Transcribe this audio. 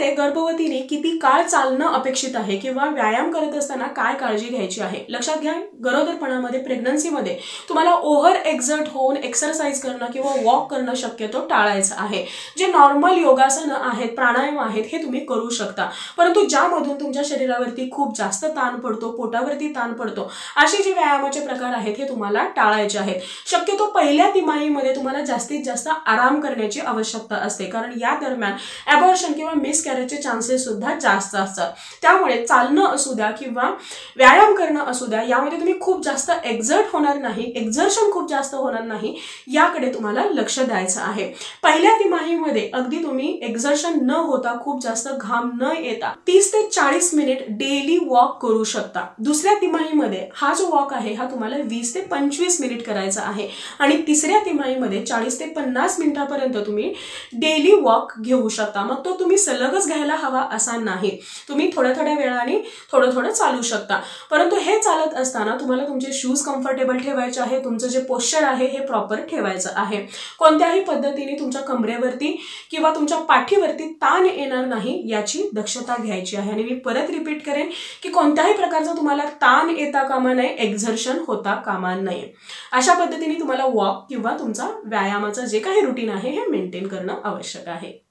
यामध्ये गर्भवतीने किती काळ चालणं अपेक्षित आहे किंवा व्यायाम करत असताना काय काळजी घ्यायची आहे लक्षात घ्या। गरोदरपणामध्ये प्रेग्नन्सीमध्ये तुम्हाला ओव्हर एक्झर्ट होऊन एक्सरसाइज करणं किंवा वॉक करणं शक्यतो टाळायचं आहे। जे नॉर्मल योगासनं आहेत, प्राणायाम आहेत हे तुम्ही करू शकता, परंतु ज्यामधून तुमच्या शरीरावरती खूप जास्त ताण पडतो, पोटावरती ताण पडतो, असे जे व्यायामाचे प्रकार आहेत हे तुम्हाला टाळायचे आहेत। शक्यतो पहिल्या तिमाहीमध्ये तुम्हाला जास्तीत जास्त आराम करण्याची आवश्यकता असते, कारण या दरम्यान ॲबॉर्शन किंवा मिसकॅरेजचे चान्सेस सुद्धा जास्त असतात। त्यामुळे चालणं असू द्या किंवा व्यायाम करणं असू द्या, यामध्ये तुम्ही खूप जास्त एक्झर्ट होणार नाही, एक्झर्शन खूप जास्त होणार नाही, याकडे तुम्हाला लक्ष द्यायचं आहे। पहिल्या तिमाहीमध्ये अगदी तुम्ही एक्झर्शन न होता, खूप जास्त घाम न येता 30 ते 40 मिनिट डेली वॉक करू शकता। दुसऱ्या तिमाहीमध्ये हा जो वॉक आहे हा तुम्हाला 20 ते 25 मिनिट करायचा आहे आणि तिसऱ्या तिमाहीमध्ये 40 ते 50 मिनिटापर्यंत तुम्ही डेली वॉक घेऊ शकता। मग तो तुम्ही सलगच घ्यायला हवा असा नाही, तुम्ही थोड्या थोड्या वेळाने थोडं थोडं चालू शकता, परंतु हे चालत असताना तुम्हाला तुमचे शूज कम्फर्टेबल ठेवायचे आहे, तुमचं जे पोश्चर आहे हे प्रॉपर ठेवायचं आहे। कोणत्याही पद्धतीने तुमच्या कमरेवरती किंवा तुमच्या पाठीवरती ताण येणार नाही याची दक्षता घ्यायची आहे। आणि मी परत रिपीट करेन की कोणत्याही प्रकारचा तुम्हाला ताण येता कामा नये, एक्झर्शन होता कामा नये। अशा पद्धतीने तुम्हाला वॉक किंवा तुमचा व्यायामाचा जे काही रुटीन आहे हे मेंटेन करणं आवश्यक आहे।